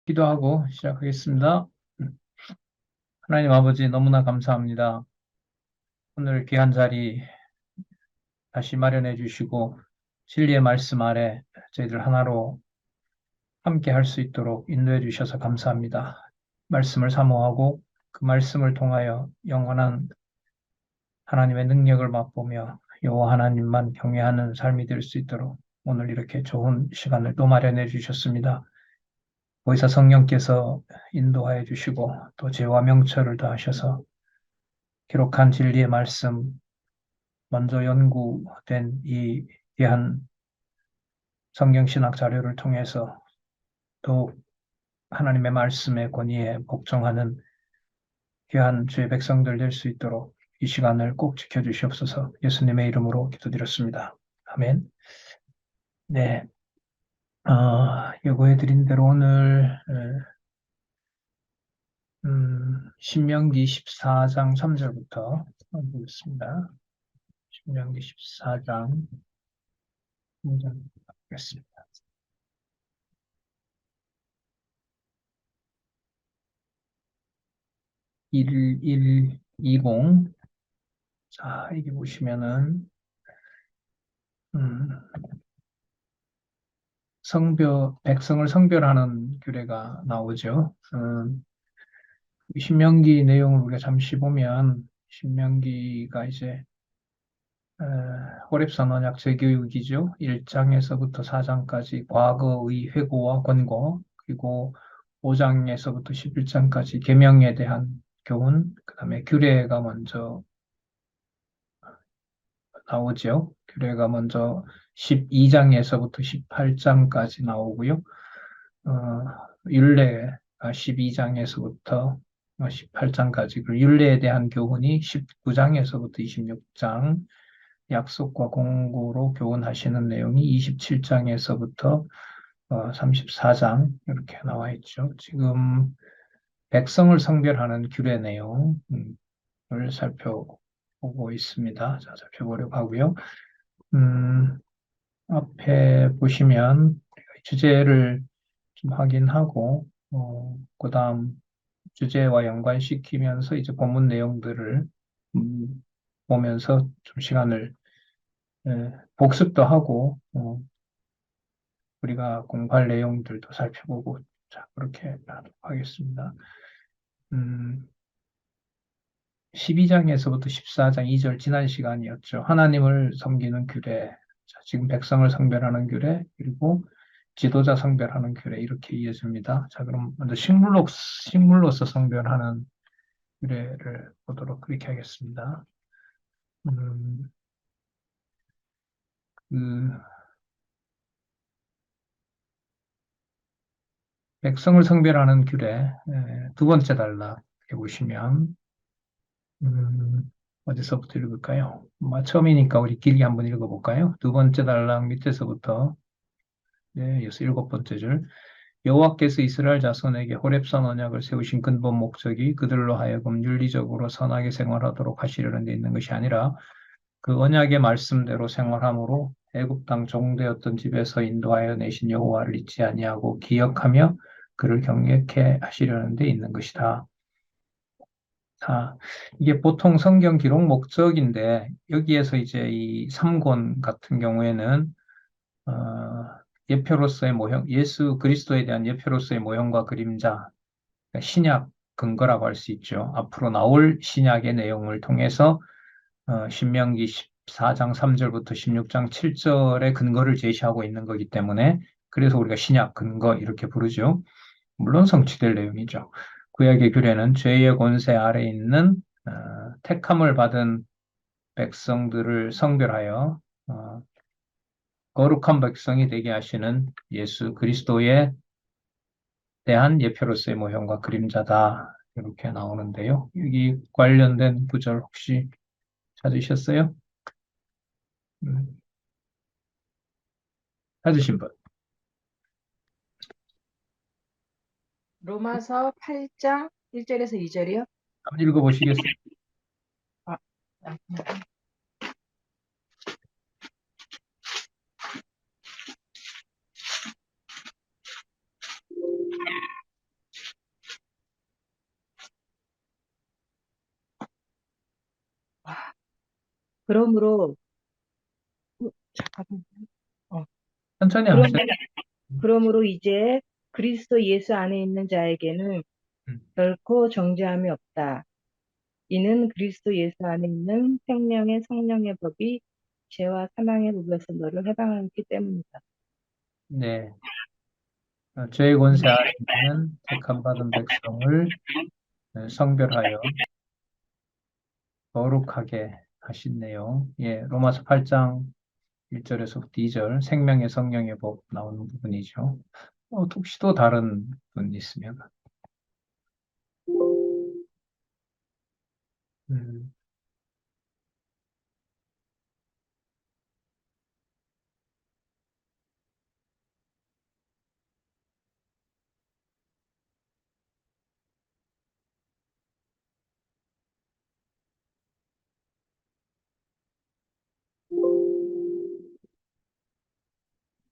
기도하고 시작하겠습니다. 하나님 아버지 너무나 감사합니다. 오늘 귀한 자리 다시 마련해 주시고 진리의 말씀 아래 저희들 하나로 함께 할 수 있도록 인도해 주셔서 감사합니다. 말씀을 사모하고 그 말씀을 통하여 영원한 하나님의 능력을 맛보며 여호와 하나님만 경외하는 삶이 될 수 있도록 오늘 이렇게 좋은 시간을 또 마련해 주셨습니다. 보혜사 성령께서 인도하여 주시고 또 죄와 명철을 더하셔서 기록한 진리의 말씀, 먼저 연구된 이 귀한 성경신학 자료를 통해서 또 하나님의 말씀의 권위에 복종하는 귀한 주의 백성들 될 수 있도록 이 시간을 꼭 지켜주시옵소서. 예수님의 이름으로 기도드렸습니다. 아멘. 네, 예고해드린 대로 오늘 신명기 14장 3절부터 보겠습니다. 신명기 14장 3절 보겠습니다. 1120. 자, 여기 보시면은, 백성을 성별하는 규례가 나오죠. 신명기 내용을 우리가 잠시 보면, 신명기가 이제, 에, 호렙산 언약 재교육이죠. 1장에서부터 4장까지 과거의 회고와 권고, 그리고 5장에서부터 11장까지 계명에 대한 교훈, 그 다음에 규례가 먼저 나오죠. 규례가 먼저 12장에서부터 18장까지 나오고요. 율례가 12장에서부터 18장까지, 그리고 율례에 대한 교훈이 19장에서부터 26장, 약속과 공고로 교훈하시는 내용이 27장에서부터 34장 이렇게 나와 있죠. 지금 백성을 성별하는 규례 내용을 살펴보고 있습니다. 자, 살펴보려고 하고요. 앞에 보시면 주제를 좀 확인하고, 그 다음 주제와 연관시키면서 이제 본문 내용들을 보면서 좀 시간을 복습도 하고, 우리가 공부할 내용들도 살펴보고, 자, 그렇게 하도록 하겠습니다. 12장에서부터 14장 2절 지난 시간이었죠. 하나님을 섬기는 규례, 자, 지금 백성을 성별하는 규례, 그리고 지도자 성별하는 규례 이렇게 이어집니다. 자, 그럼 먼저 식물로서 성별하는 규례를 보도록 그렇게 하겠습니다. 음, 그 백성을 성별하는 규례 두 번째 단락 이렇게 보시면 어디서부터 읽을까요? 처음이니까 우리 길게 한번 읽어볼까요? 두 번째 단락 밑에서부터 네, 여기서 일곱 번째 줄. 여호와께서 이스라엘 자손에게 호렙산 언약을 세우신 근본 목적이 그들로 하여금 윤리적으로 선하게 생활하도록 하시려는 데 있는 것이 아니라 그 언약의 말씀대로 생활함으로 애굽 땅 종되었던 집에서 인도하여 내신 여호와를 잊지 아니하고 기억하며 그를 경외케 하시려는 데 있는 것이다. 자, 이게 보통 성경 기록 목적인데 여기에서 이제 이 3권 같은 경우에는 어, 예표로서의 모형, 예수 그리스도에 대한 예표로서의 모형과 그림자, 그러니까 신약 근거라고 할 수 있죠. 앞으로 나올 신약의 내용을 통해서 신명기 14장 3절부터 16장 7절의 근거를 제시하고 있는 거기 때문에 그래서 우리가 신약 근거 이렇게 부르죠. 물론 성취될 내용이죠. 구약의 규례는 죄의 권세 아래 있는 택함을 받은 백성들을 성별하여 거룩한 백성이 되게 하시는 예수 그리스도에 대한 예표로서의 모형과 그림자다. 이렇게 나오는데요. 여기 관련된 구절 혹시 찾으셨어요? 음, 찾으신 분. 로마서 8장 1절에서 2절이요? 한번 읽어보시겠어요? 아, 아, 그러므로, 잠깐만. 어, 천천히 그럼, 하세요. 그러므로 이제 그리스도 예수 안에 있는 자에게는 음, 결코 정죄함이 없다. 이는 그리스도 예수 안에 있는 생명의 성령의 법이 죄와 사망의 법에서 너를 해방하였기 때문이다. 네. 죄의 권세 아래 있는 택함 받은 백성을 성별하여 거룩하게 하신 내용. 예, 로마서 8장 1절에서부터 2절 생명의 성령의 법 나오는 부분이죠. 혹시 또 다른 분 있으면 음,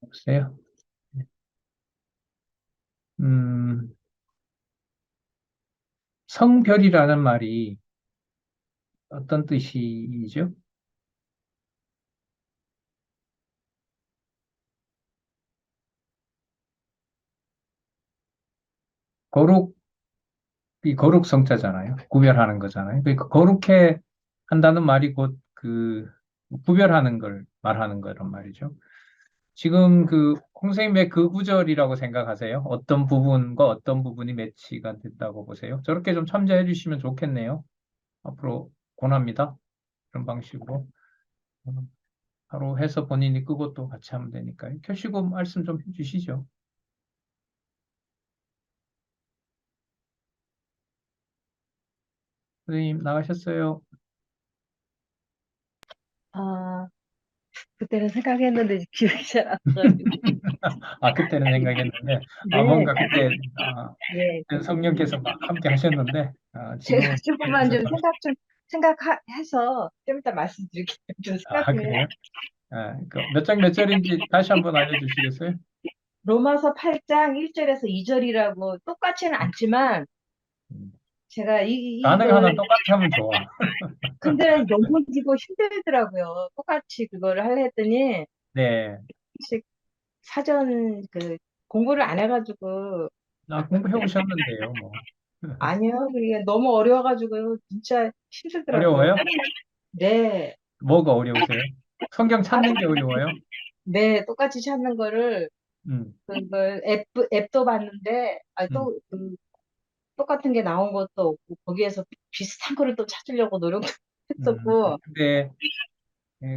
없어요? 음, 성별이라는 말이 어떤 뜻이죠? 거룩이 거룩 성자잖아요. 구별하는 거잖아요. 그러니까 거룩해 한다는 말이 곧 그 구별하는 걸 말하는 거란 말이죠. 지금 그 선생님 왜 그 구절이라고 생각하세요? 어떤 부분과 어떤 부분이 매치가 됐다고 보세요? 저렇게 좀 참조해 주시면 좋겠네요. 앞으로 권합니다. 그런 방식으로. 바로 해서 본인이 그것도 같이 하면 되니까요. 켜시고 말씀 좀 해주시죠. 선생님 나가셨어요. 아, 그때는 생각했는데 기억이 잘 안 나가지고. 아, 그때는 생각했는데, 네, 뭔가 그때, 네. 성령께서 막 함께 하셨는데, 제가 지금은 조금만 좀 생각해서 좀 이따 말씀드릴게요. 좀 생각 좀 해요. 그래요? 몇 장 몇 절인지 다시 한번 알려주시겠어요? 로마서 8장 1절에서 2절이라고 똑같지는 않지만 음, 제가 가능하면 이걸 똑같이 하면 좋아. 근데 너무 이거 힘들더라고요. 똑같이 그거를 하려 했더니 네. 혹시 사전 그 공부를 안 해가지고 공부해 오셨는데요, 뭐. 아니요. 그게 너무 어려워가지고 진짜 힘들더라고요. 어려워요? 네, 뭐가 어려우세요? 성경 아, 찾는 게 어려워요? 네, 똑같이 찾는 거를 음, 그걸 앱도 봤는데 음, 똑같은 게 나온 것도 없고 거기에서 비슷한 거를 또 찾으려고 노력도 했었고 근데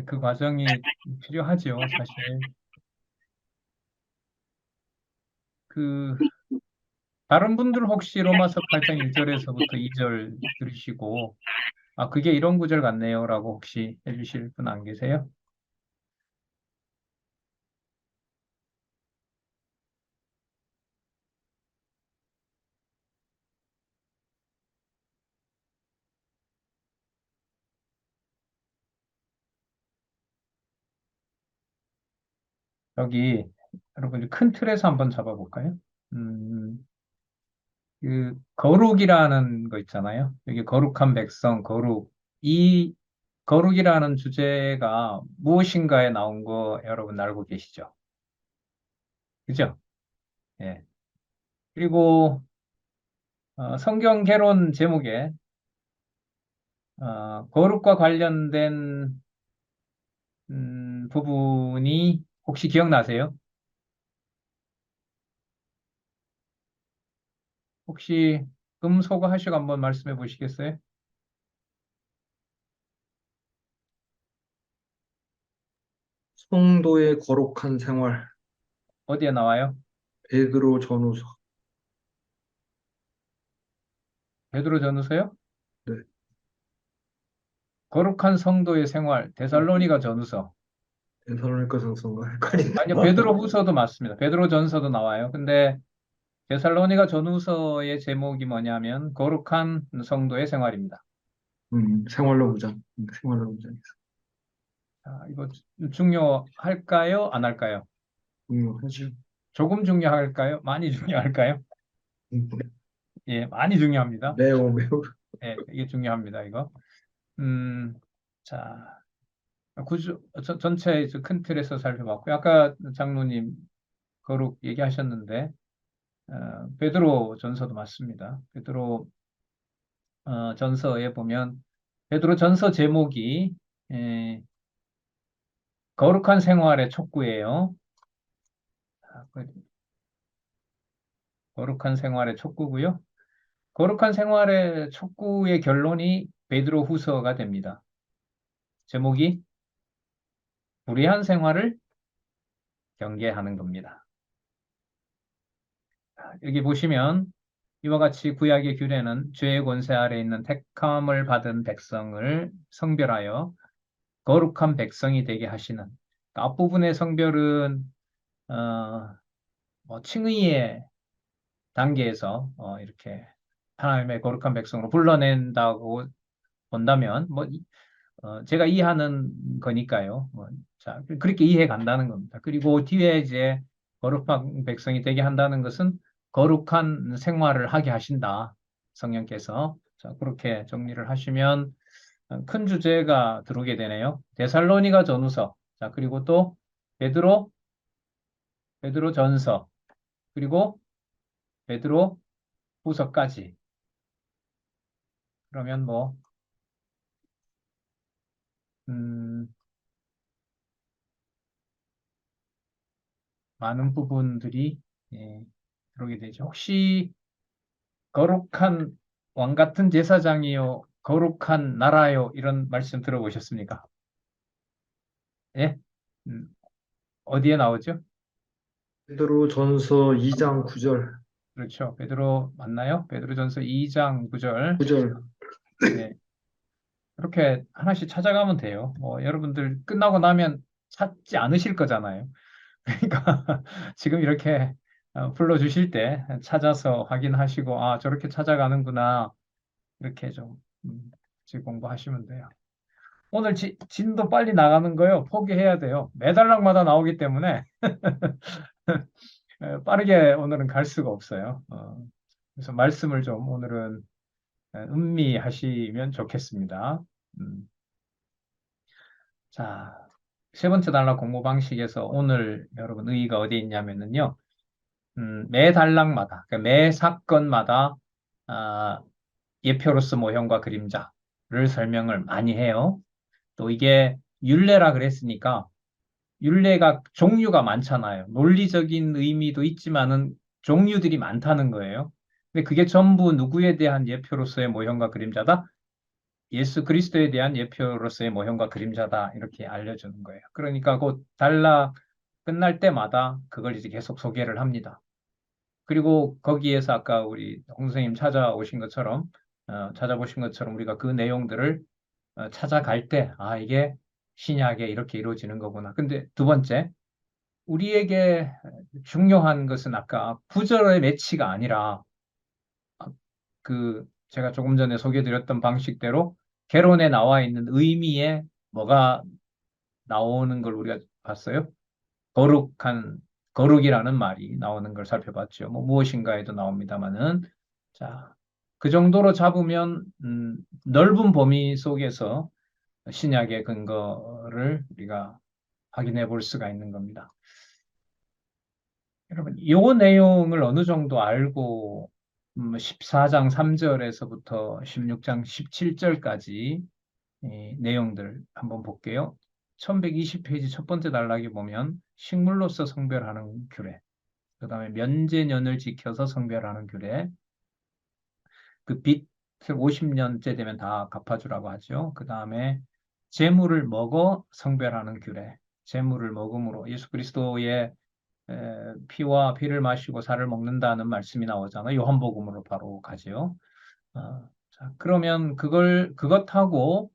그 과정이 필요하죠, 사실. 그 다른 분들 혹시 로마서 8장 1절에서부터 2절 들으시고 그게 이런 구절 같네요라고 혹시 해주실 분 안 계세요? 여기 여러분 큰 틀에서 한번 잡아볼까요? 음, 그 거룩이라는 거 있잖아요. 여기 거룩한 백성, 거룩. 이 거룩이라는 주제가 무엇인가에 나온 거 여러분 알고 계시죠? 그죠? 예. 그리고 성경 개론 제목에 거룩과 관련된 부분이 혹시 기억나세요? 혹시 금소거 하시고 한번 말씀해 보시겠어요? 성도의 거룩한 생활, 어디에 나와요? 베드로 전후서. 베드로 전후서요? 네, 거룩한 성도의 생활, 데살로니가 전후서. 데살로니가 전서인가 헷갈린다. 아니요, 베드로 후서도 맞습니다. 베드로 전서도 나와요. 근데 데살로니가 전후서의 제목이 뭐냐면 거룩한 성도의 생활입니다. 생활로 무장. 생활로 무장. 자, 이거 중요할까요? 안 할까요? 하죠. 조금 중요할까요? 많이 중요할까요? 예, 많이 중요합니다. 매우 매우. 예, 이게 중요합니다, 이거. 음, 자. 전체 큰 틀에서 살펴봤고요. 아까 장로님 거룩 얘기하셨는데, 베드로 전서도 맞습니다. 베드로 전서에 보면, 베드로 전서 제목이 에, 거룩한 생활의 촉구예요. 거룩한 생활의 촉구고요. 거룩한 생활의 촉구의 결론이 베드로 후서가 됩니다. 제목이 불의한 생활을 경계하는 겁니다. 여기 보시면 이와 같이 구약의 규례는 죄의 권세 아래 있는 택함을 받은 백성을 성별하여 거룩한 백성이 되게 하시는, 앞부분의 성별은 칭의의 단계에서 이렇게 하나님의 거룩한 백성으로 불러낸다고 본다면 제가 이해하는 거니까요. 자, 그렇게 이해해 간다는 겁니다. 그리고 뒤에 이제 거룩한 백성이 되게 한다는 것은 거룩한 생활을 하게 하신다. 성령께서. 자, 그렇게 정리를 하시면 큰 주제가 들어오게 되네요. 데살로니가 전후서. 자, 그리고 또 베드로, 베드로 전서. 그리고 베드로 후서까지. 그러면 음, 많은 부분들이 예, 들어오게 되죠. 혹시 거룩한 왕 같은 제사장이요, 거룩한 나라요, 이런 말씀 들어보셨습니까? 예? 음, 어디에 나오죠? 베드로 전서 2장 9절, 그렇죠. 베드로 맞나요? 베드로전서 2장 9절. 9절. 네, 그렇게 하나씩 찾아가면 돼요. 여러분들 끝나고 나면 찾지 않으실 거잖아요. 그러니까 지금 이렇게 불러주실 때 찾아서 확인하시고, 아, 저렇게 찾아가는구나. 이렇게 좀 같이 공부하시면 돼요. 오늘 진도 빨리 나가는 거요. 포기해야 돼요. 매달락마다 나오기 때문에 빠르게 오늘은 갈 수가 없어요. 그래서 말씀을 좀 오늘은 음미하시면 좋겠습니다. 음. 자, 세 번째 단락 공부 방식에서 오늘 여러분 의의가 어디에 있냐면요. 매 단락마다, 그러니까 매 사건마다 아, 예표로서 모형과 그림자를 설명을 많이 해요. 또 이게 율례라 그랬으니까 율례가 종류가 많잖아요. 논리적인 의미도 있지만은 종류들이 많다는 거예요. 근데 그게 전부 누구에 대한 예표로서의 모형과 그림자다? 예수 그리스도에 대한 예표로서의 모형과 그림자다. 이렇게 알려주는 거예요. 그러니까 그 단락 끝날 때마다 그걸 이제 계속 소개를 합니다. 그리고 거기에서 아까 우리 홍 선생님 찾아오신 것처럼, 찾아보신 것처럼 우리가 그 내용들을 찾아갈 때, 아, 이게 신약에 이렇게 이루어지는 거구나. 근데 두 번째, 우리에게 중요한 것은 아까 구절의 매치가 아니라 제가 조금 전에 소개드렸던 방식대로 개론에 나와 있는 의미에 뭐가 나오는 걸 우리가 봤어요. 거룩한, 거룩이라는 말이 나오는 걸 살펴봤죠. 무엇인가에도 나옵니다만은. 자, 그 정도로 잡으면, 넓은 범위 속에서 신약의 근거를 우리가 확인해 볼 수가 있는 겁니다. 여러분, 이 내용을 어느 정도 알고 14장 3절에서부터 16장 17절까지 내용들 한번 볼게요. 1120페이지 첫 번째 단락에 보면 식물로서 성별하는 규례, 그 다음에 면제년을 지켜서 성별하는 규례, 그 빚을 50년째 되면 다 갚아주라고 하죠. 그 다음에 재물을 먹어 성별하는 규례, 재물을 먹음으로 예수 그리스도의 피와 피를 마시고 살을 먹는다는 말씀이 나오잖아요. 요한복음으로 바로 가죠. 자, 그러면 그것하고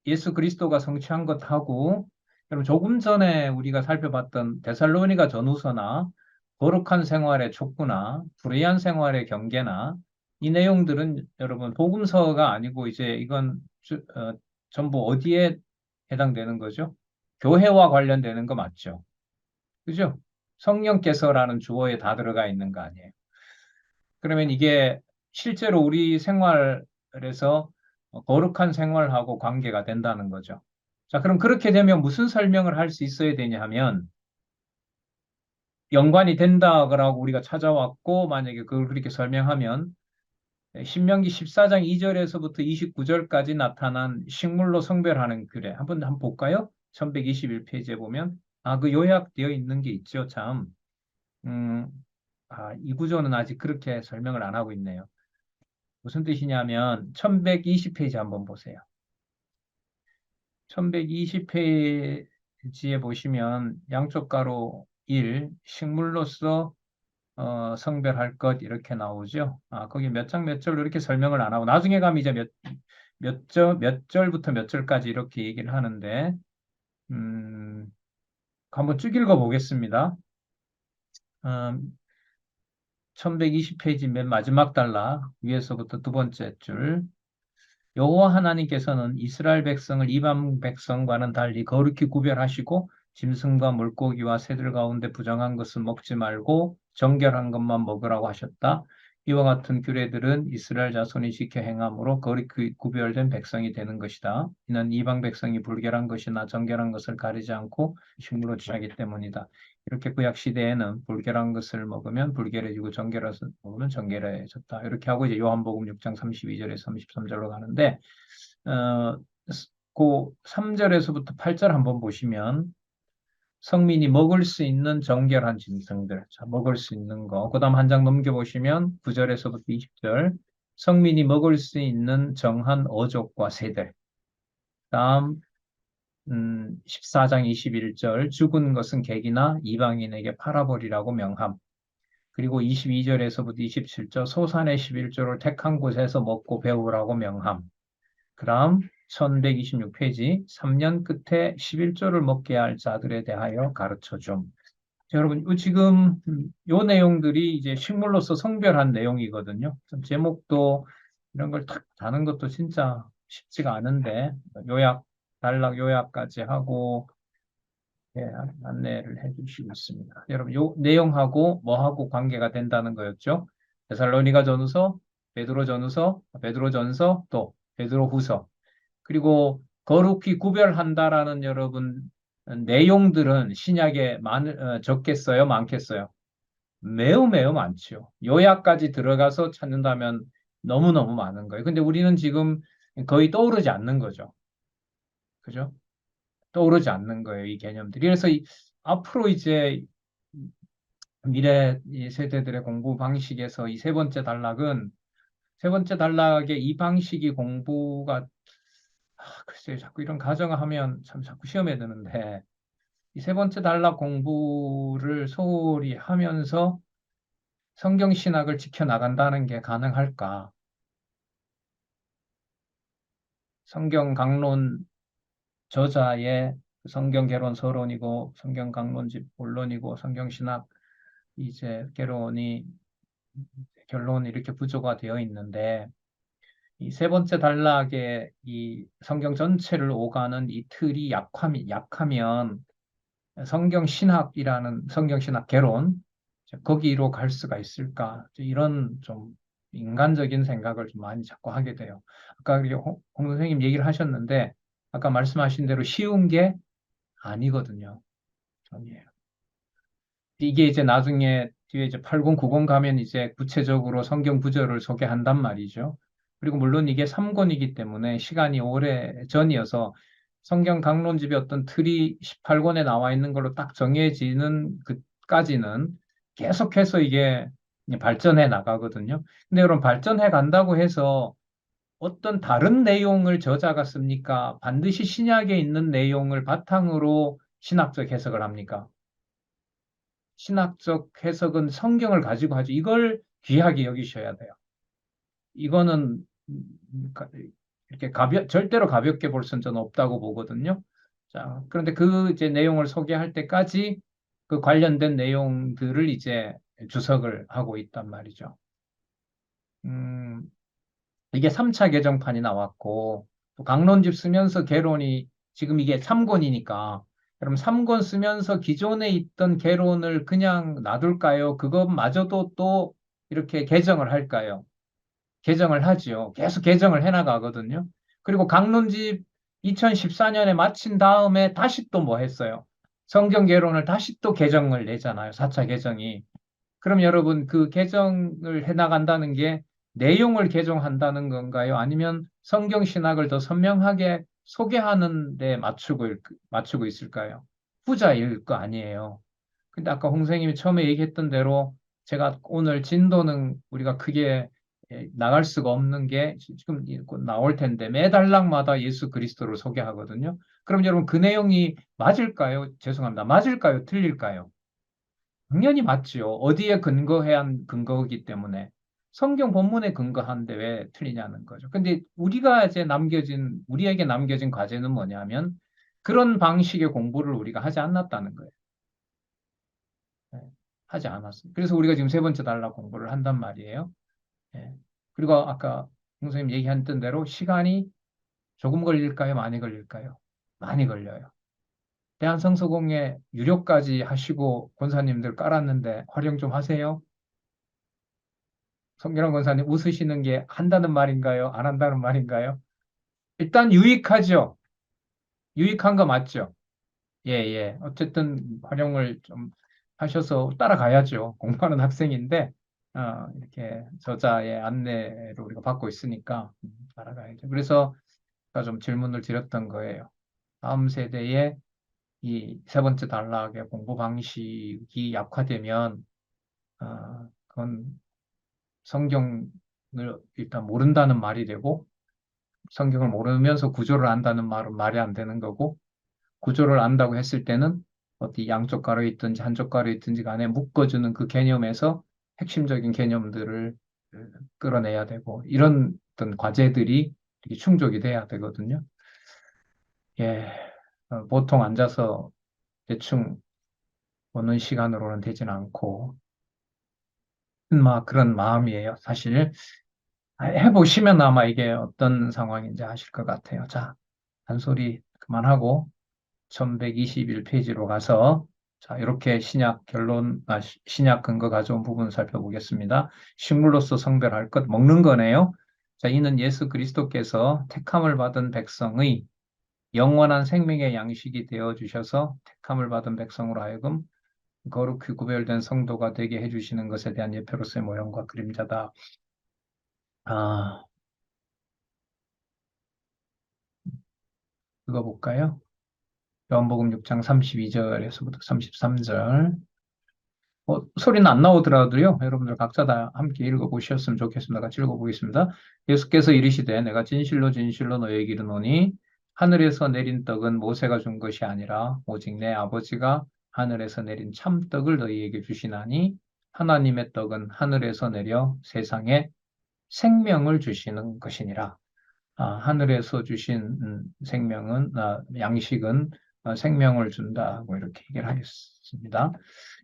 예수 그리스도가 성취한 것하고, 여러분 조금 전에 우리가 살펴봤던 데살로니가 전후서나 거룩한 생활의 촉구나 불의한 생활의 경계나 이 내용들은 여러분 복음서가 아니고 이제 이건 전부 어디에 해당되는 거죠? 교회와 관련되는 거 맞죠? 그죠? 성령께서라는 주어에 다 들어가 있는 거 아니에요? 그러면 이게 실제로 우리 생활에서 거룩한 생활하고 관계가 된다는 거죠. 자, 그럼 그렇게 되면 무슨 설명을 할 수 있어야 되냐 하면, 연관이 된다라고 우리가 찾아왔고, 만약에 그걸 그렇게 설명하면, 신명기 14장 2절에서부터 29절까지 나타난 식물로 성별하는 규례. 한번 볼까요? 1121페이지에 보면, 그 요약되어 있는 게 있죠, 참. 음, 이 구조는 아직 그렇게 설명을 안 하고 있네요. 무슨 뜻이냐면, 1120페이지 한번 보세요. 1120페이지에 보시면, 양쪽 가로 1, 식물로서 성별할 것 이렇게 나오죠. 거기 몇 장 몇 절로 이렇게 설명을 안 하고 나중에 가면 이제 몇 절부터 몇 절까지 이렇게 얘기를 하는데 음, 한번 쭉 읽어 보겠습니다. 1120페이지 맨 마지막 단락 위에서부터 두 번째 줄. 여호와 하나님께서는 이스라엘 백성을 이방 백성과는 달리 거룩히 구별하시고 짐승과 물고기와 새들 가운데 부정한 것은 먹지 말고 정결한 것만 먹으라고 하셨다. 이와 같은 규례들은 이스라엘 자손이 지켜 행함으로 거룩히 구별된 백성이 되는 것이다. 이는 이방 백성이 불결한 것이나 정결한 것을 가리지 않고 식물로 취하기 때문이다. 이렇게 구약 시대에는 불결한 것을 먹으면 불결해지고 정결한 것을 먹으면 정결해졌다. 이렇게 하고 이제 요한복음 6장 32절에서 33절로 가는데 어, 그 3절에서부터 8절 한번 보시면 성민이 먹을 수 있는 정결한 짐승들, 자, 먹을 수 있는 거. 그다음 한 장 넘겨보시면 9절에서부터 20절 성민이 먹을 수 있는 정한 어족과 새들. 다음 14장 21절 죽은 것은 객이나 이방인에게 팔아버리라고 명함. 그리고 22절에서부터 27절 소산의 11조를 택한 곳에서 먹고 배우라고 명함. 그다음 1126페이지 3년 끝에 11조를 먹게 할 자들에 대하여 가르쳐 줌. 여러분, 지금 요 내용들이 이제 식물로서 성별한 내용이거든요. 좀 제목도 이런 걸 탁 다는 것도 진짜 쉽지가 않은데 요약, 단락 요약까지 하고 예, 안내를 해주시고 있습니다. 여러분, 요 내용하고 뭐하고 관계가 된다는 거였죠. 데살로니가 전후서, 베드로 전후서, 베드로 전서, 또 베드로 후서. 그리고 거룩히 구별한다라는 여러분 내용들은 신약에 적겠어요? 많겠어요? 매우 매우 많죠. 요약까지 들어가서 찾는다면 너무너무 많은 거예요. 근데 우리는 지금 거의 떠오르지 않는 거죠. 그죠? 떠오르지 않는 거예요, 이 개념들이. 그래서 앞으로 이제 미래 이 세대들의 공부 방식에서 이 세 번째 단락의 이 방식이 공부가 글쎄요, 자꾸 이런 가정을 하면 참 자꾸 시험에 드는데 이 세 번째 단락 공부를 소홀히 하면서 성경 신학을 지켜나간다는 게 가능할까? 성경 강론 저자의 성경 개론 서론이고 성경 강론집 본론이고 성경 신학 이제 개론이 결론이 이렇게 구조가 되어 있는데 이 세 번째 단락의 이 성경 전체를 오가는 이 틀이 약하면 성경 신학 개론 거기로 갈 수가 있을까? 이런 좀 인간적인 생각을 좀 많이 자꾸 하게 돼요. 아까 홍 선생님 얘기를 하셨는데 아까 말씀하신 대로 쉬운 게 아니거든요. 아니에요. 이게 이제 나중에 뒤에 이제 80, 90 가면 이제 구체적으로 성경 구절을 소개한단 말이죠. 그리고 물론 이게 3권이기 때문에 시간이 오래 전이어서 성경 강론집의 어떤 틀이 18권에 나와 있는 걸로 딱 정해지는 그까지는 계속해서 이게 발전해 나가거든요. 근데 여러분 발전해 간다고 해서 어떤 다른 내용을 저자가 씁니까? 반드시 신약에 있는 내용을 바탕으로 신학적 해석을 합니까? 신학적 해석은 성경을 가지고 하죠. 이걸 귀하게 여기셔야 돼요. 이거는 이렇게 절대로 가볍게 볼 수는 저는 없다고 보거든요. 자, 그런데 그 이제 내용을 소개할 때까지 그 관련된 내용들을 이제 주석을 하고 있단 말이죠. 음, 이게 3차 개정판이 나왔고, 또 강론집 쓰면서 개론이 지금 이게 3권이니까, 그럼 3권 쓰면서 기존에 있던 개론을 그냥 놔둘까요? 그것마저도 또 이렇게 개정을 할까요? 개정을 하지요. 계속 개정을 해나가거든요. 그리고 강론집 2014년에 마친 다음에 다시 또 뭐 했어요? 성경 개론을 다시 또 개정을 내잖아요. 4차 개정이. 그럼 여러분 그 개정을 해나간다는 게 내용을 개정한다는 건가요? 아니면 성경 신학을 더 선명하게 소개하는 데 맞추고 있을까요? 후자일 거 아니에요. 근데 아까 홍생님이 처음에 얘기했던 대로 제가 오늘 진도는 우리가 크게 나갈 수가 없는 게 지금 곧 나올 텐데 매 단락마다 예수 그리스도를 소개하거든요. 그럼 여러분 그 내용이 맞을까요? 죄송합니다. 맞을까요? 틀릴까요? 당연히 맞지요. 어디에 근거해야 한 근거이기 때문에 성경 본문에 근거한데 왜 틀리냐는 거죠. 근데 우리에게 남겨진 과제는 뭐냐면 그런 방식의 공부를 우리가 하지 않았다는 거예요. 예, 하지 않았어요. 그래서 우리가 지금 세 번째 단락 공부를 한단 말이에요. 예. 그리고 아까 선생님 얘기했던 대로 시간이 조금 걸릴까요? 많이 걸릴까요? 많이 걸려요. 대한성서공회 유료까지 하시고 권사님들 깔았는데 활용 좀 하세요. 성경환 권사님 웃으시는 게 한다는 말인가요? 안 한다는 말인가요? 일단 유익하죠. 유익한 거 맞죠? 예, 예. 어쨌든 활용을 좀 하셔서 따라가야죠. 공부하는 학생인데, 이렇게 저자의 안내를 우리가 받고 있으니까 따라가야죠. 그래서 제가 좀 질문을 드렸던 거예요. 다음 세대의 이 세 번째 단락의 공부 방식이 약화되면, 그건 성경을 일단 모른다는 말이 되고, 성경을 모르면서 구조를 안다는 말은 말이 안 되는 거고, 구조를 안다고 했을 때는 어디 양쪽 가로 있든지 한쪽 가로 있든지 간에 묶어주는 그 개념에서 핵심적인 개념들을 끌어내야 되고, 이런 어떤 과제들이 이렇게 충족이 돼야 되거든요. 예, 보통 앉아서 대충 보는 시간으로는 되진 않고, 막 그런 마음이에요. 사실 해보시면 아마 이게 어떤 상황인지 아실 것 같아요. 자, 단소리 그만하고 1121페이지로 가서 자, 이렇게 신약 근거 가져온 부분 살펴보겠습니다. 식물로서 성별할 것 먹는 거네요. 자, 이는 예수 그리스도께서 택함을 받은 백성의 영원한 생명의 양식이 되어 주셔서 택함을 받은 백성으로 하여금 거룩히 구별된 성도가 되게 해주시는 것에 대한 예표로서의 모형과 그림자다. 아, 읽어볼까요? 요한복음 6장 32절에서부터 33절. 소리는 안 나오더라도요. 여러분들 각자 다 함께 읽어보셨으면 좋겠습니다. 같이 읽어보겠습니다. 예수께서 이르시되 내가 진실로 진실로 너희에게 이르노니 하늘에서 내린 떡은 모세가 준 것이 아니라 오직 내 아버지가 하늘에서 내린 참떡을 너희에게 주시나니 하나님의 떡은 하늘에서 내려 세상에 생명을 주시는 것이니라. 하늘에서 주신 생명은 양식은 생명을 준다고 이렇게 얘기를 하겠습니다.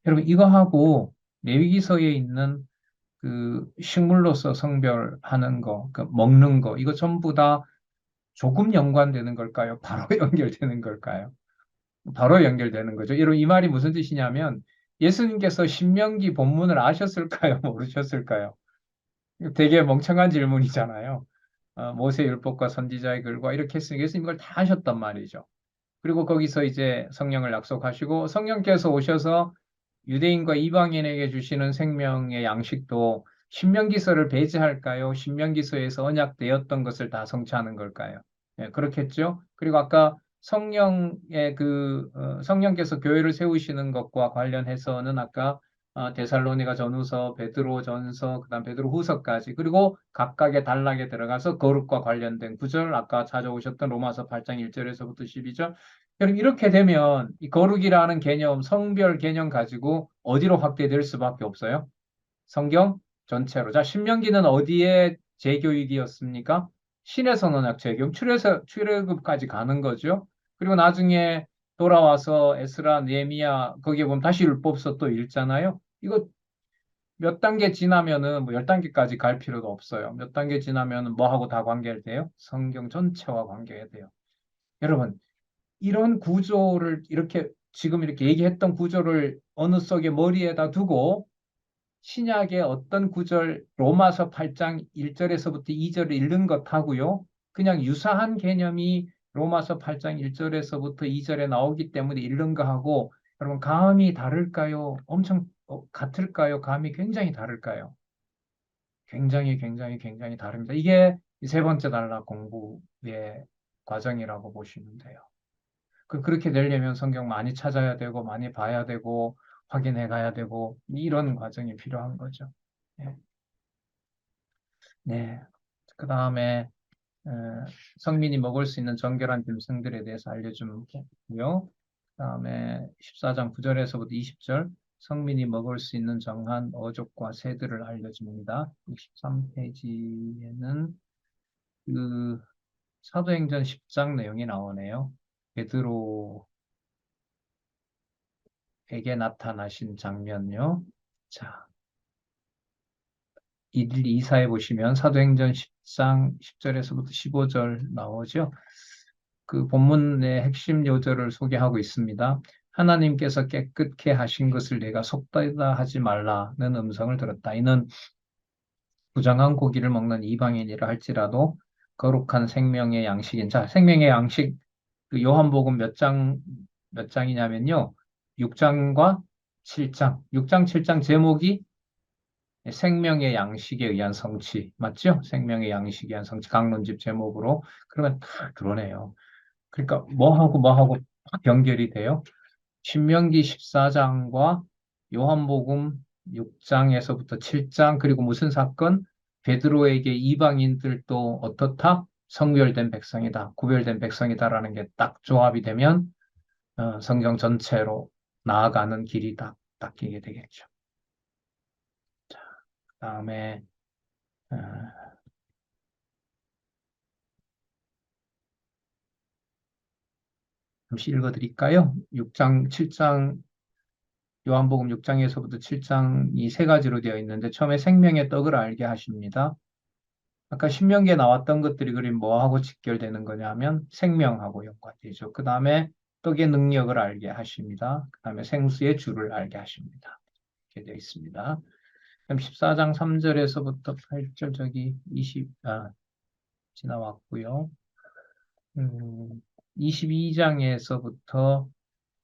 여러분 이거하고 레위기서에 있는 그 식물로서 성별하는 거, 그 먹는 거 이거 전부 다 조금 연관되는 걸까요? 바로 연결되는 걸까요? 바로 연결되는 거죠. 여러분 이 말이 무슨 뜻이냐면 예수님께서 신명기 본문을 아셨을까요? 모르셨을까요? 되게 멍청한 질문이잖아요. 모세 율법과 선지자의 글과 이렇게 했으니 예수님 이걸 다 하셨단 말이죠. 그리고 거기서 이제 성령을 약속하시고 성령께서 오셔서 유대인과 이방인에게 주시는 생명의 양식도 신명기서를 배제할까요? 신명기서에서 언약되었던 것을 다 성취하는 걸까요? 예, 그렇겠죠. 그리고 아까 성령께서 교회를 세우시는 것과 관련해서는 아까 데살로니가 전후서, 베드로 전서, 그다음 베드로 후서까지 그리고 각각의 단락에 들어가서 거룩과 관련된 구절 아까 찾아오셨던 로마서 8장 1절에서부터 12절. 그럼 이렇게 되면 이 거룩이라는 개념, 성별 개념 가지고 어디로 확대될 수밖에 없어요? 성경 전체로. 자, 신명기는 어디에 재교육이었습니까? 신의 언약 재교육, 출애굽까지 가는 거죠. 그리고 나중에 돌아와서 에스라, 느헤미야 거기에 보면 다시 율법서 또 읽잖아요. 이거 몇 단계 지나면은 뭐 10단계까지 갈 필요도 없어요. 몇 단계 지나면은 뭐하고 다 관계돼요? 성경 전체와 관계돼요. 여러분, 이런 구조를 지금 이렇게 얘기했던 구조를 어느 속에 머리에다 두고 신약의 어떤 구절 로마서 8장 1절에서부터 2절을 읽는 것하고요. 그냥 유사한 개념이 로마서 8장 1절에서부터 2절에 나오기 때문에 읽는가 하고, 여러분, 감이 다를까요? 엄청 같을까요? 감이 굉장히 다를까요? 굉장히 다릅니다. 이게 세 번째 단락 공부의 과정이라고 보시면 돼요. 그렇게 되려면 성경 많이 찾아야 되고, 많이 봐야 되고, 확인해 가야 되고, 이런 과정이 필요한 거죠. 네. 네. 그 다음에, 성민이 먹을 수 있는 정결한 짐승들에 대해서 알려주고요. 그 다음에 14장 9절에서부터 20절, 성민이 먹을 수 있는 정한 어족과 새들을 알려줍니다. 63페이지에는 그 사도행전 10장 내용이 나오네요. 베드로에게 나타나신 장면요. 자, 1일 2사에 보시면 사도행전 10장 10절에서부터 15절 나오죠. 그 본문의 핵심 요절을 소개하고 있습니다. 하나님께서 깨끗게 하신 것을 내가 속되다 하지 말라는 음성을 들었다. 이는 부정한 고기를 먹는 이방인이라 할지라도 거룩한 생명의 양식인 자, 생명의 양식, 그 요한복음 몇 장이냐면요. 6장과 7장. 6장, 7장 제목이 생명의 양식에 의한 성취. 맞죠? 생명의 양식에 의한 성취. 강론집 제목으로. 그러면 다 드러내요. 그러니까 뭐하고 딱 연결이 돼요. 신명기 14장과 요한복음 6장에서부터 7장, 그리고 무슨 사건? 베드로에게 이방인들도 어떻다? 성별된 백성이다, 구별된 백성이다라는 게 딱 조합이 되면 성경 전체로 나아가는 길이 딱 닦이게 되겠죠. 그다음에 어, 잠시 읽어드릴까요? 6장, 7장, 요한복음 6장에서부터 7장이 세 가지로 되어 있는데, 처음에 생명의 떡을 알게 하십니다. 아까 신명기에 나왔던 것들이 그림 뭐하고 직결되는 거냐면 생명하고 연관되죠. 그 다음에 떡의 능력을 알게 하십니다. 그 다음에 생수의 주를 알게 하십니다. 이렇게 되어 있습니다. 그럼 14장 3절에서부터 8절, 저기 지나왔고요. 22장에서부터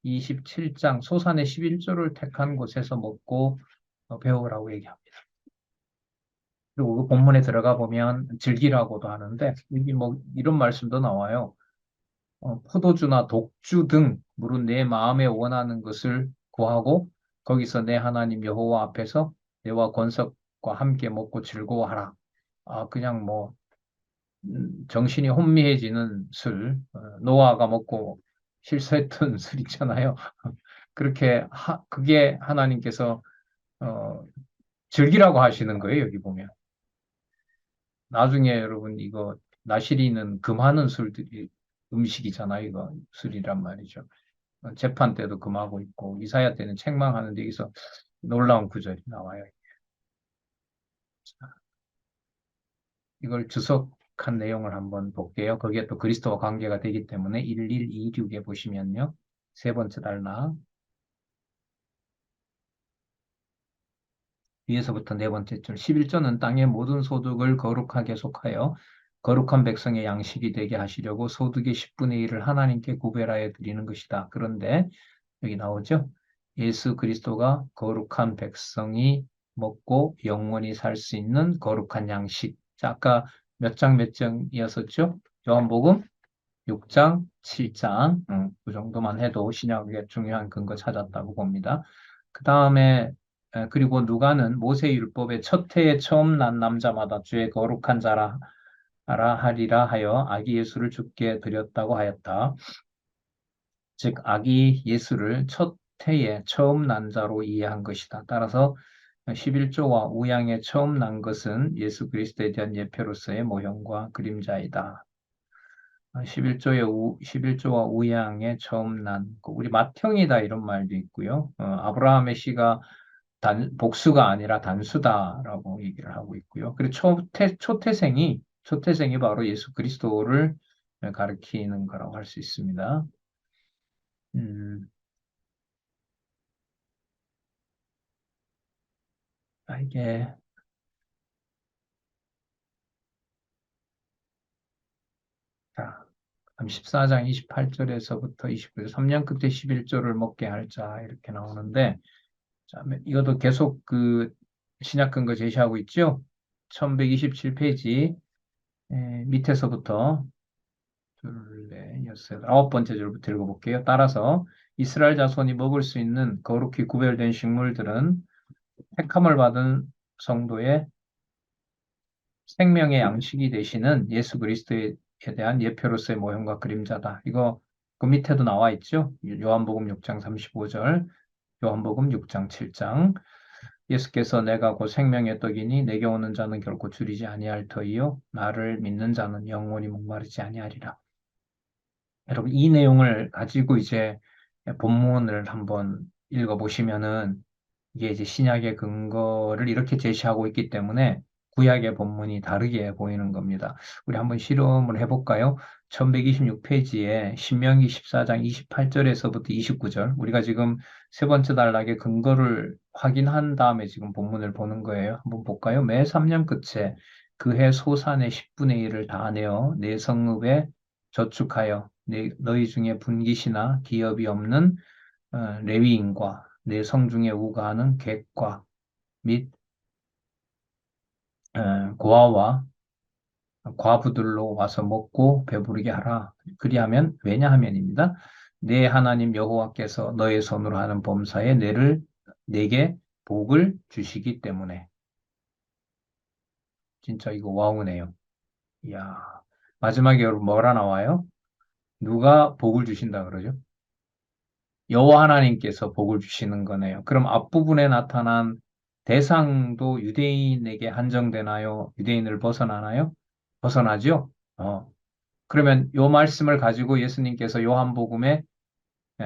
27장 소산의 11조를 택한 곳에서 먹고 배우라고 얘기합니다. 그리고 그 본문에 들어가 보면 즐기라고도 하는데, 여기 뭐 이런 말씀도 나와요. 포도주나 독주 등 물은 내 마음에 원하는 것을 구하고 거기서 내 하나님 여호와 앞에서 내와 권석과 함께 먹고 즐거워하라. 그냥 뭐 정신이 혼미해지는 술, 노아가 먹고 실수했던 술 있잖아요. 그게 하나님께서 어, 즐기라고 하시는 거예요, 여기 보면. 나중에 여러분 이거 나시리는 금하는 술들이 음식이잖아요. 이거 술이란 말이죠. 재판 때도 금하고 있고 이사야 때는 책망하는 데 여기서 놀라운 구절이 나와요. 이걸 주석한 내용을 한번 볼게요. 거기에 또 그리스도와 관계가 되기 때문에 1126에 보시면요. 세 번째 단락 위에서부터 네 번째 줄 11조는 땅의 모든 소득을 거룩하게 속하여 거룩한 백성의 양식이 되게 하시려고 소득의 10분의 1을 하나님께 구별하여 드리는 것이다. 그런데 여기 나오죠. 예수 그리스도가 거룩한 백성이 먹고 영원히 살 수 있는 거룩한 양식. 자, 아까 몇 장이었었죠? 요한복음 6장, 7장. 그 정도만 해도 신약의 중요한 근거 찾았다고 봅니다. 그 다음에 그리고 누가는 모세율법의 첫 해에 처음 난 남자마다 주의 거룩한 자라 하리라 하여 아기 예수를 죽게 드렸다고 하였다. 즉 아기 예수를 첫 해에 처음 난 자로 이해한 것이다. 따라서 11조와 우양에 처음 난 것은 예수 그리스도에 대한 예표로서의 모형과 그림자이다. 11조와 우양에 처음 난, 우리 맏형이다 이런 말도 있고요. 아브라함의 씨가 복수가 아니라 단수다라고 얘기를 하고 있고요. 그리고 초태생이 바로 예수 그리스도를 가리키는 거라고 할 수 있습니다. 음, 이게, 자, 14장 28절에서부터 29절, 3년 끝에 11조를 먹게 할 자, 이렇게 나오는데, 자, 이것도 계속 그 신약 근거 제시하고 있죠? 1127페이지 밑에서부터 둘, 넷, 여섯, 아홉 번째 줄부터 읽어볼게요. 따라서 이스라엘 자손이 먹을 수 있는 거룩히 구별된 식물들은 택함을 받은 성도의 생명의 양식이 되시는 예수 그리스도에 대한 예표로서의 모형과 그림자다. 이거 그 밑에도 나와 있죠? 요한복음 6장 35절, 요한복음 6장 7장. 예수께서 내가 곧 생명의 떡이니 내게 오는 자는 결코 줄이지 아니할 터이요 나를 믿는 자는 영원히 목마르지 아니하리라. 여러분 이 내용을 가지고 이제 본문을 한번 읽어보시면은 이게 이제 신약의 근거를 이렇게 제시하고 있기 때문에 구약의 본문이 다르게 보이는 겁니다. 우리 한번 실험을 해볼까요? 1126페이지에 신명기 14장 28절에서부터 29절. 우리가 지금 세 번째 단락의 근거를 확인한 다음에 지금 본문을 보는 거예요. 한번 볼까요? 매 3년 끝에 그해 소산의 10분의 1을 다 내어 내 성읍에 저축하여 너희 중에 분깃이나 기업이 없는 레위인과 내 성중에 우거하는 객과 및 고아와 과부들로 와서 먹고 배부르게 하라. 그리하면 왜냐하면입니다. 내 하나님 여호와께서 너의 손으로 하는 범사에 내게 복을 주시기 때문에. 진짜 이거 와우네요. 이야. 마지막에 여러분 뭐라 나와요? 누가 복을 주신다 그러죠? 여호와 하나님께서 복을 주시는 거네요. 그럼 앞부분에 나타난 대상도 유대인에게 한정되나요? 유대인을 벗어나나요? 벗어나죠? 그러면 요 말씀을 가지고 예수님께서 요한복음에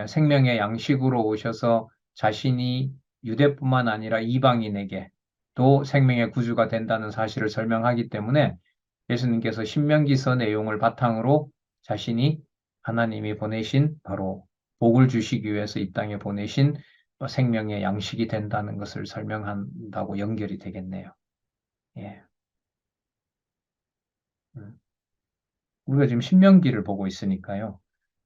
생명의 양식으로 오셔서 자신이 유대뿐만 아니라 이방인에게 또 생명의 구주가 된다는 사실을 설명하기 때문에 예수님께서 신명기서 내용을 바탕으로 자신이 하나님이 보내신 바로 복을 주시기 위해서 이 땅에 보내신 생명의 양식이 된다는 것을 설명한다고 연결이 되겠네요. 예. 음. 우리가 지금 신명기를 보고 있으니까요.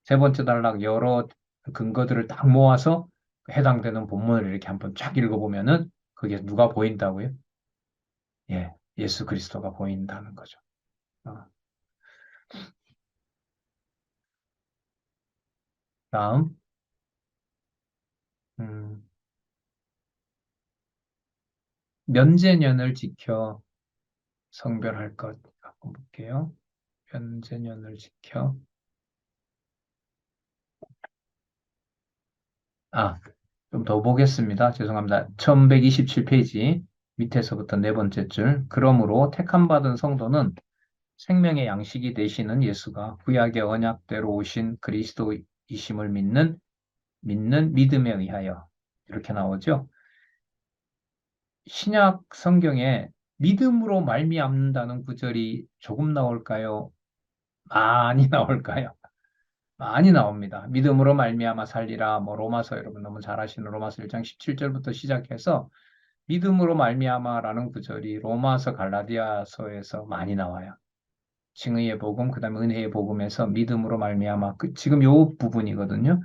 세 번째 단락 여러 근거들을 딱 모아서 해당되는 본문을 이렇게 한번 쫙 읽어보면은 그게 누가 보인다고요? 예, 예수 그리스도가 보인다는 거죠. 어. 다음, 음, 면제년을 지켜 성별할 것 갖고 볼게요. 면제년을 지켜. 아, 좀 더 보겠습니다. 죄송합니다. 1127페이지 밑에서부터 네 번째 줄. 그러므로 택함받은 성도는 생명의 양식이 되시는 예수가 구약의 언약대로 오신 그리스도이심을 믿는 믿음에 의하여 이렇게 나오죠. 신약 성경에 믿음으로 말미암는다는 구절이 조금 나올까요? 많이 나올까요? 많이 나옵니다. 믿음으로 말미암아 살리라. 뭐 로마서 여러분 너무 잘 아시는 로마서 1장 17절부터 시작해서 믿음으로 말미암아라는 구절이 로마서 갈라디아서에서 많이 나와요. 칭의의 복음, 그다음에 은혜의 복음에서 믿음으로 말미암아 지금 요 부분이거든요.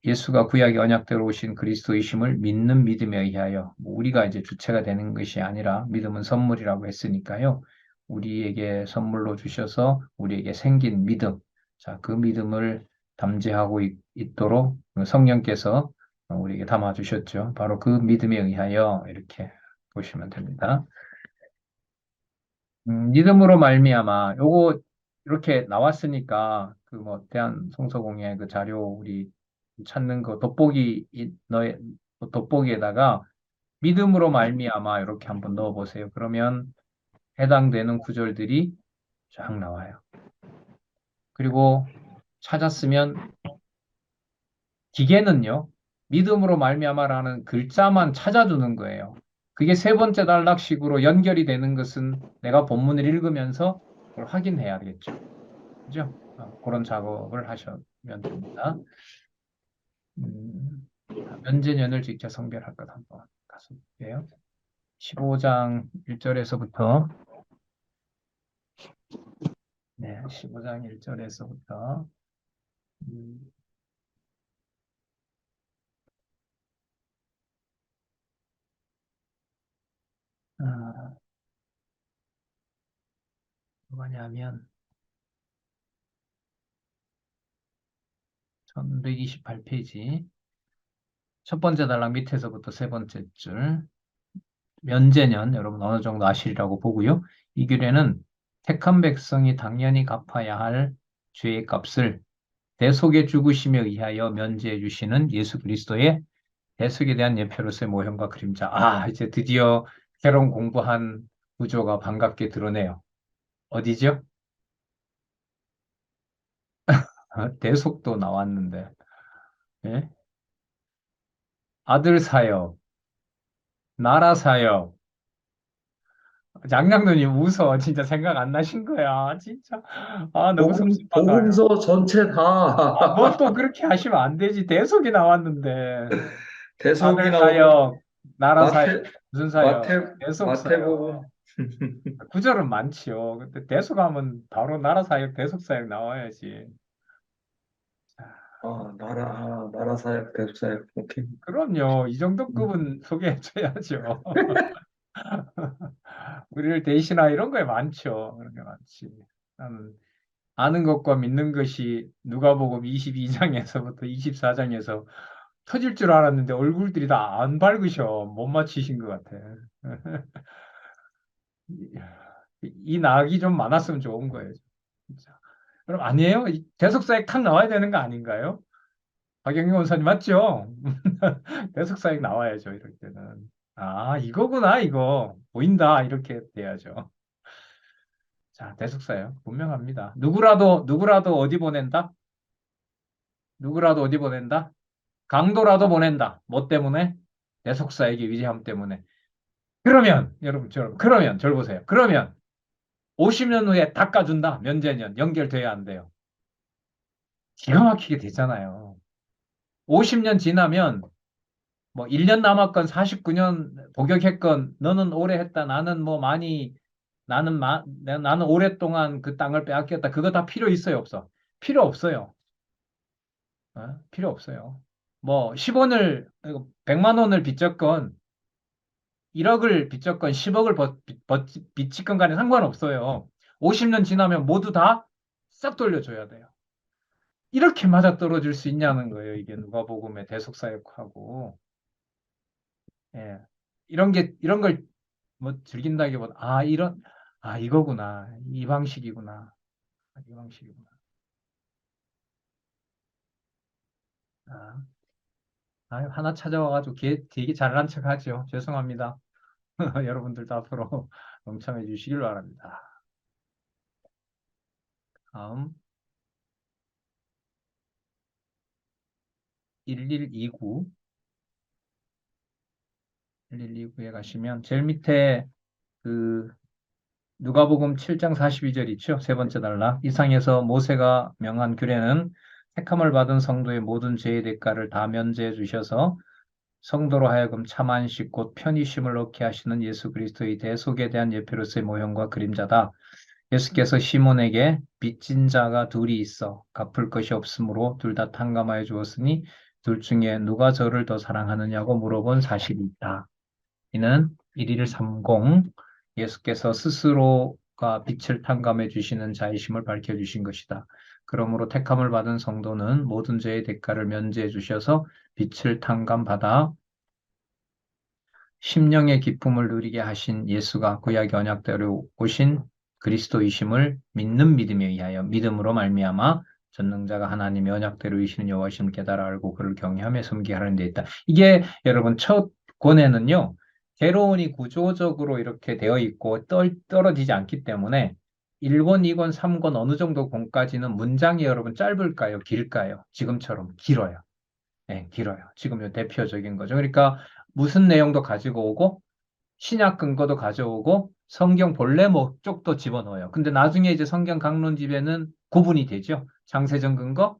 예수가 구약의 언약대로 오신 그리스도이심을 믿는 믿음에 의하여 우리가 이제 주체가 되는 것이 아니라 믿음은 선물이라고 했으니까요. 우리에게 선물로 주셔서 우리에게 생긴 믿음, 자, 그 믿음을 담재하고 있도록 성령께서 우리에게 담아 주셨죠. 바로 그 믿음에 의하여 이렇게 보시면 됩니다. 믿음으로 말미암아 요거 이렇게 나왔으니까 그 뭐 대한 성서공예 그 자료 우리 찾는 거 돋보기 너의 돋보기에다가 믿음으로 말미암아 이렇게 한번 넣어 보세요. 그러면 해당되는 구절들이 쫙 나와요. 그리고 찾았으면 기계는요. 믿음으로 말미암아라는 글자만 찾아주는 거예요. 그게 세 번째 단락식으로 연결이 되는 것은 내가 본문을 읽으면서 그걸 확인해야 되겠죠. 그죠? 그런 작업을 하시면 됩니다. 면제년을 직접 성별할 것 한번 가서 볼게요. 15장 1절에서부터 네, 15장 1절에서부터 음, 아, 뭐냐면 1128페이지 첫 번째 단락 밑에서부터 세 번째 줄 면제년 여러분 어느 정도 아시리라고 보고요. 이 규례는 택한 백성이 당연히 갚아야 할 죄의 값을 대속의 죽으심에 의하여 면제해 주시는 예수 그리스도의 대속에 대한 예표로서의 모형과 그림자. 아, 이제 드디어 새로운 공부한 구조가 반갑게 드러내요. 어디죠? 대속도 나왔는데. 예? 아들 사역, 나라 사역. 장량누님 웃어. 진짜 생각 안 나신 거야. 진짜. 아, 너무 섭섭하다. 복음서 전체 아, 다 뭐 또 그렇게 하시면 안 되지. 대속이 나왔는데. 아들 대속이 나오고 사역, 나라 사역, 마태 무슨 사역, 마태 대속 사역. 마태복음 구절은 많지요. 근데 대속하면 바로 나라 사역, 대속 사역 나와야지. 나라 사역 대속 사역 오케이. 그럼요. 이 정도 음. 급은 소개해줘야죠. 우리를 대신하 이런 거에 많죠. 그런 게 많지. 나는 아는 것과 믿는 것이 누가복음 22장에서부터 24장에서 터질 줄 알았는데 얼굴들이 다 안 밝으셔. 못 맞히신 것 같아. 이 낙이 좀 많았으면 좋은 거예요. 진짜. 그럼 아니에요? 대속사에 탁 나와야 되는 거 아닌가요? 박영희 원사님 맞죠? 대속사에 나와야죠. 이럴 때는. 아, 이거구나, 이거. 보인다. 이렇게 돼야죠. 자, 대속사예요. 분명합니다. 누구라도 어디 보낸다? 누구라도 어디 보낸다? 강도라도 보낸다. 뭐 때문에? 대속사에게 위대함 때문에. 그러면, 여러분, 그러면, 저를 보세요. 그러면, 50년 후에 닦아준다. 면제년. 연결돼야 안 돼요. 기가 막히게 되잖아요. 50년 지나면, 뭐, 1년 남았건 49년 복역했건, 너는 오래 했다. 나는 뭐 많이, 나는 오랫동안 그 땅을 빼앗겼다. 그거 다 필요 있어요, 없어? 필요 없어요. 필요 없어요. 뭐 10원을 100만 원을 빚졌건 1억을 빚졌건 10억을 빚짓건 간에 상관없어요. 50년 지나면 모두 다 싹 돌려줘야 돼요. 이렇게 맞아떨어질 수 있냐는 거예요. 이게 누가복음의 대속사역하고 예. 이런 걸 뭐 즐긴다기보다 이거구나. 이 방식이구나. 이 방식이구나. 아, 하나 찾아와가지고 되게 잘난 척 하죠. 죄송합니다. 여러분들도 앞으로 동참해 주시길 바랍니다. 다음 1129, 1129에 가시면 제일 밑에 그 누가복음 7장 42절 있죠? 세 번째 단락. 이상에서 모세가 명한 규례는 택함을 받은 성도의 모든 죄의 대가를 다 면제해 주셔서 성도로 하여금 참 안식 곧 편의심을 얻게 하시는 예수 그리스도의 대속에 대한 예표로서의 모형과 그림자다. 예수께서 시몬에게 빚진 자가 둘이 있어 갚을 것이 없으므로 둘 다 탕감하여 주었으니 둘 중에 누가 저를 더 사랑하느냐고 물어본 사실이 있다. 이는 1130 예수께서 스스로가 빛을 탕감해 주시는 자이심을 밝혀 주신 것이다. 그러므로 택함을 받은 성도는 모든 죄의 대가를 면제해 주셔서 빛을 탕감받아 심령의 기쁨을 누리게 하신 예수가 구약의 언약대로 오신 그리스도이심을 믿는 믿음에 의하여 믿음으로 말미암아 전능자가 하나님의 언약대로 이시는 여호와심을 깨달아 알고 그를 경외하며 섬기게 하는 데 있다. 이게 여러분 첫 권에는요. 개론이 구조적으로 이렇게 되어 있고 떨어지지 않기 때문에 1권, 2권, 3권 어느 정도 권까지는 문장이 여러분 짧을까요? 길까요? 지금처럼 길어요. 네, 길어요. 지금 요 대표적인 거죠. 그러니까 무슨 내용도 가지고 오고 신약 근거도 가져오고 성경 본래 목적도 집어넣어요. 근데 나중에 이제 성경 강론집에는 구분이 되죠. 장세전 근거,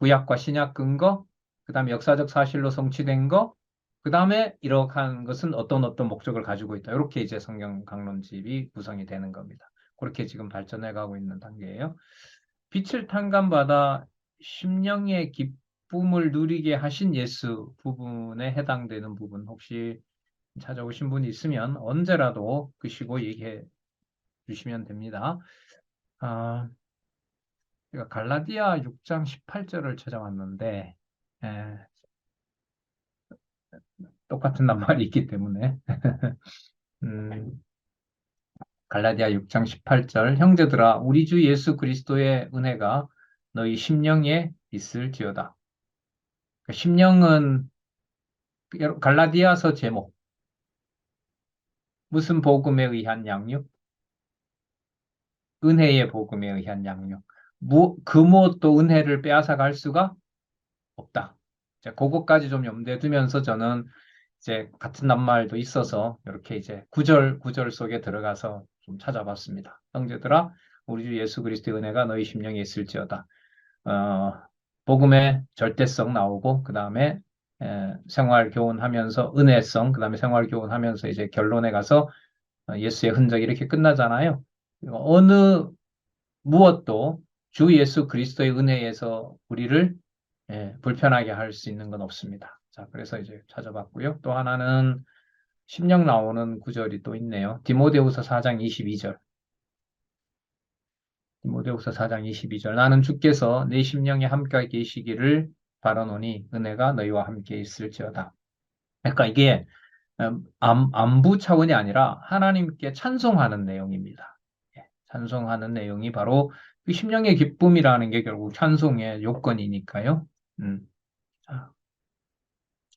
구약과 신약 근거, 그다음에 역사적 사실로 성취된 거, 그다음에 이러한 것은 어떤 목적을 가지고 있다. 이렇게 이제 성경 강론집이 구성이 되는 겁니다. 그렇게 지금 발전해 가고 있는 단계예요. 빛을 탕감받아 심령의 기쁨을 누리게 하신 예수 부분에 해당되는 부분 혹시 찾아오신 분이 있으면 언제라도 끄시고 얘기해 주시면 됩니다. 아, 제가 갈라디아 6장 18절을 찾아왔는데 똑같은 낱말이 있기 때문에 음, 갈라디아 6장 18절 형제들아 우리 주 예수 그리스도의 은혜가 너희 심령에 있을지어다. 심령은 갈라디아서 제목 무슨 복음에 의한 양육? 은혜의 복음에 의한 양육. 그 무엇도 은혜를 빼앗아 갈 수가 없다. 자, 그것까지 좀 염두에 두면서 저는 이제 같은 낱말도 있어서 이렇게 이제 구절 속에 들어가서 좀 찾아봤습니다. 형제들아, 우리 주 예수 그리스도의 은혜가 너희 심령에 있을지어다. 어, 복음의 절대성 나오고 그 다음에 생활 교훈하면서 은혜성, 그 다음에 생활 교훈하면서 이제 결론에 가서 예수의 흔적이 이렇게 끝나잖아요. 어느 무엇도 주 예수 그리스도의 은혜에서 우리를 불편하게 할 수 있는 건 없습니다. 자, 그래서 이제 찾아봤고요. 또 하나는 심령 나오는 구절이 또 있네요. 디모데후서 4장 22절. 디모데후서 4장 22절. 나는 주께서 내 심령에 함께 계시기를 바라노니 은혜가 너희와 함께 있을지어다. 그러니까 이게 안부 차원이 아니라 하나님께 찬송하는 내용입니다. 찬송하는 내용이 바로 그 심령의 기쁨이라는 게 결국 찬송의 요건이니까요.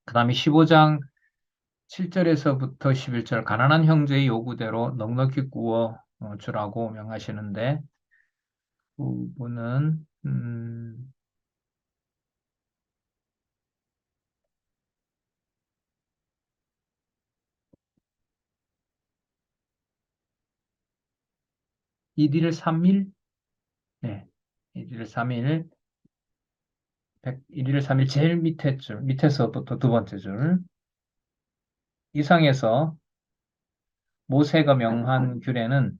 그 다음에 15장 7절에서부터 11절 가난한 형제의 요구대로 넉넉히 구워 주라고 명하시는데 그 부분은 1일 3일 네, 1일 3일 1일 3일 제일 밑에 줄 밑에서부터 두 번째 줄 이상에서 모세가 명한 규례는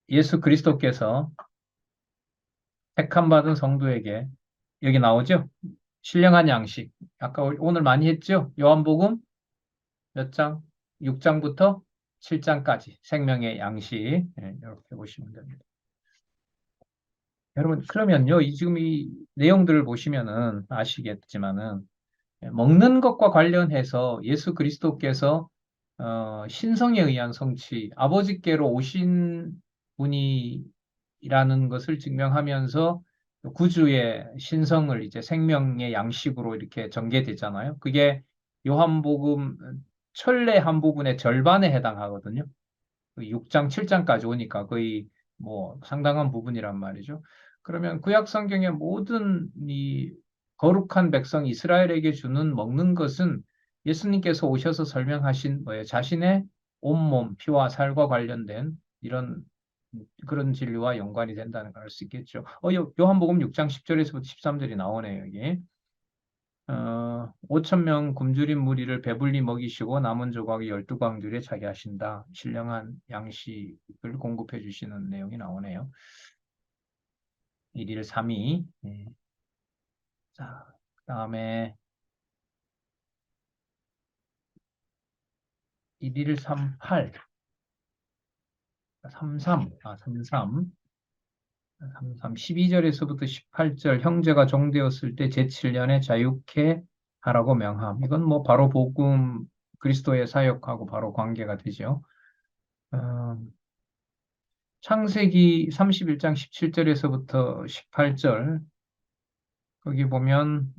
예수 그리스도께서 택함 받은 성도에게 여기 나오죠? 신령한 양식. 아까 오늘 많이 했죠? 요한복음 몇 장? 6장부터 7장까지 생명의 양식. 이렇게 보시면 됩니다. 여러분, 그러면요, 지금 이 내용들을 보시면은 아시겠지만은 먹는 것과 관련해서 예수 그리스도께서 신성에 의한 성취, 아버지께로 오신 분이라는 것을 증명하면서 구주의 신성을 이제 생명의 양식으로 이렇게 전개되잖아요. 그게 요한복음 천례 한 부분의 절반에 해당하거든요. 6장, 7장까지 오니까 거의 뭐 상당한 부분이란 말이죠. 그러면 구약 성경의 모든 이 거룩한 백성 이스라엘에게 주는 먹는 것은 예수님께서 오셔서 설명하신 뭐예요? 자신의 온몸, 피와 살과 관련된 이런 그런 진리와 연관이 된다는 걸 알 수 있겠죠. 요한복음 6장 10절에서부터 13절이 나오네요, 여기. 5천 명 굶주린 무리를 배불리 먹이시고 남은 조각이 12광주리에 차게 하신다. 신령한 양식을 공급해 주시는 내용이 나오네요. 1일 3위. 네. 자, 그 다음에 1일 38, 33, 12절에서부터 18절 형제가 종되었을 때 제7년에 자유케 하라고 명함. 이건 뭐 바로 복음 그리스도의 사역하고 바로 관계가 되죠. 창세기 31장 17절에서부터 18절 거기 보면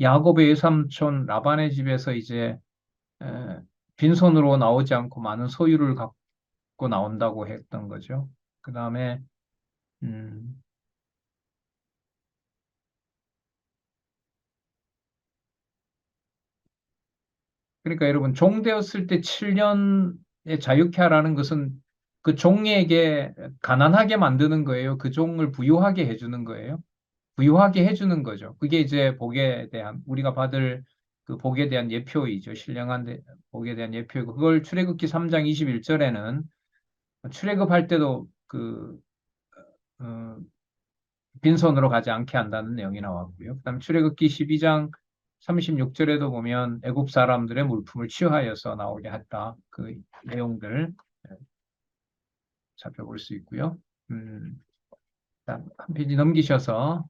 야곱의 외삼촌 라반의 집에서 이제 빈손으로 나오지 않고 많은 소유를 갖고 나온다고 했던 거죠. 그 다음에 그러니까 여러분 종 되었을 때 7년의 자유케 하라는 것은 그 종에게 가난하게 만드는 거예요. 그 종을 부유하게 해주는 거예요. 부유하게 해주는 거죠. 그게 이제 복에 대한 우리가 받을 그 복에 대한 예표이죠. 신령한 복에 대한 예표이고 그걸 출애굽기 3장 21절에는 출애굽할 때도 어, 빈손으로 가지 않게 한다는 내용이 나왔고요. 그다음 출애굽기 12장 36절에도 보면 애굽 사람들의 물품을 취하여서 나오게 했다. 그 내용들 살펴볼 수 있고요. 한 페이지 넘기셔서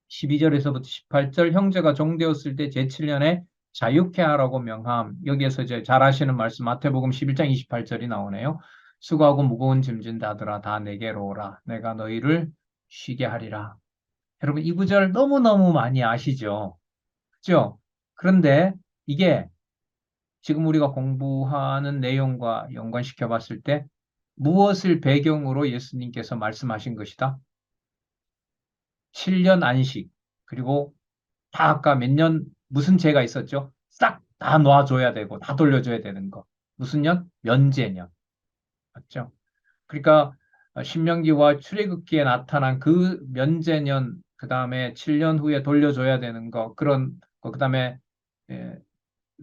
12절에서부터 18절 형제가 종되었을 때 제7년에 자유케 하라고 명함. 여기에서 이제 잘 아시는 말씀 마태복음 11장 28절이 나오네요. 수고하고 무거운 짐진 자들아 다 내게로 오라. 내가 너희를 쉬게 하리라. 여러분 이 구절 너무너무 많이 아시죠? 그죠? 그런데 이게 지금 우리가 공부하는 내용과 연관시켜 봤을 때 무엇을 배경으로 예수님께서 말씀하신 것이다? 7년 안식, 그리고 다 아까 몇 년 무슨 죄가 있었죠? 싹 다 놔줘야 되고 다 돌려줘야 되는 거. 무슨 년? 면제년. 맞죠? 그러니까 신명기와 출애굽기에 나타난 그 면제년, 그 다음에 7년 후에 돌려줘야 되는 거, 그런 거, 그 다음에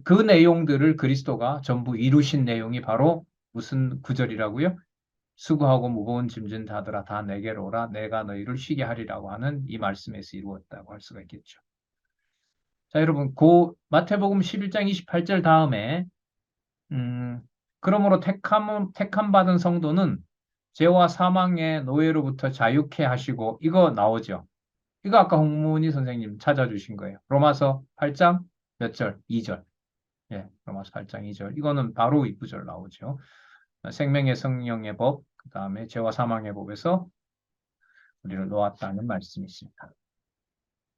그 내용들을 그리스도가 전부 이루신 내용이 바로 무슨 구절이라고요? 수고하고 무거운 짐진 자들아 다 내게로 오라 내가 너희를 쉬게 하리라고 하는 이 말씀에서 이루었다고 할 수가 있겠죠. 자, 여러분, 마태복음 11장 28절 다음에 그러므로 택함 받은 성도는 죄와 사망의 노예로부터 자유케 하시고 이거 나오죠. 이거 아까 홍문희 선생님 찾아주신 거예요. 로마서 8장 몇 절? 2절. 예, 로마서 8장 2절. 이거는 바로 이 구절 나오죠. 생명의 성령의 법, 그 다음에 죄와 사망의 법에서 우리를 놓았다는 말씀이 있습니다.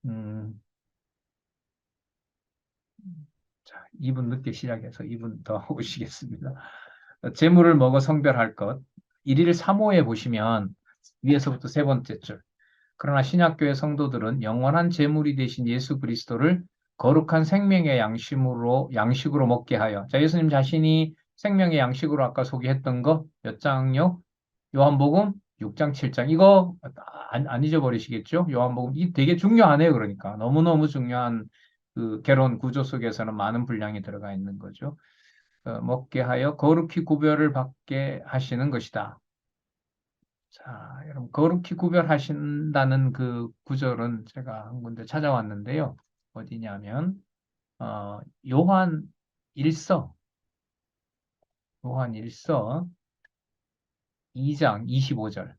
음, 자, 2분 늦게 시작해서 2분 더 오시겠습니다. 재물을 먹어 성별할 것. 1일 3호에 보시면 위에서부터 세 번째 줄. 그러나 신약교회 성도들은 영원한 재물이 되신 예수 그리스도를 거룩한 생명의 양식으로 먹게 하여. 자, 예수님 자신이 생명의 양식으로 아까 소개했던 거 몇 장요? 요한복음 6장, 7장. 이거 안 잊어버리시겠죠? 요한복음. 이 되게 중요하네요. 그러니까. 너무너무 중요한 그 개론 구조 속에서는 많은 분량이 들어가 있는 거죠. 먹게 하여 거룩히 구별을 받게 하시는 것이다. 자, 여러분, 거룩히 구별하신다는 그 구절은 제가 한 군데 찾아왔는데요. 어디냐면, 요한 1서, 요한 1서 2장 25절.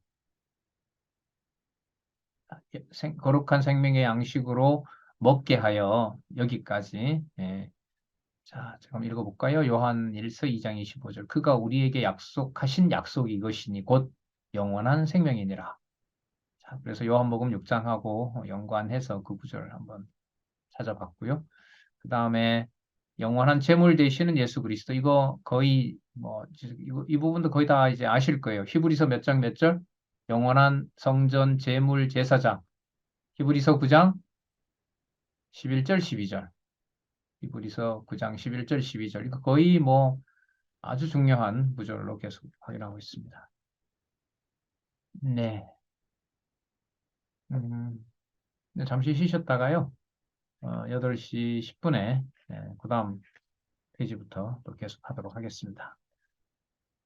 거룩한 생명의 양식으로 먹게 하여 여기까지. 예. 자, 잠깐 읽어볼까요? 요한 1서 2장 25절. 그가 우리에게 약속하신 약속이 이것이니 곧 영원한 생명이니라. 자, 그래서 요한복음 6장하고 연관해서 그 구절을 한번 찾아봤고요. 그 다음에 영원한 재물 되시는 예수 그리스도. 이거 거의 이 부분도 거의 다 이제 아실 거예요. 히브리서 몇 장 몇 절? 영원한 성전 재물 제사장. 히브리서 9장 11절 12절. 히브리서 9장 11절 12절. 이거 거의 아주 중요한 구절로 계속 확인하고 있습니다. 네. 네, 잠시 쉬셨다가요. 8시 10분에 그 다음 페이지부터 또 계속 하도록 하겠습니다.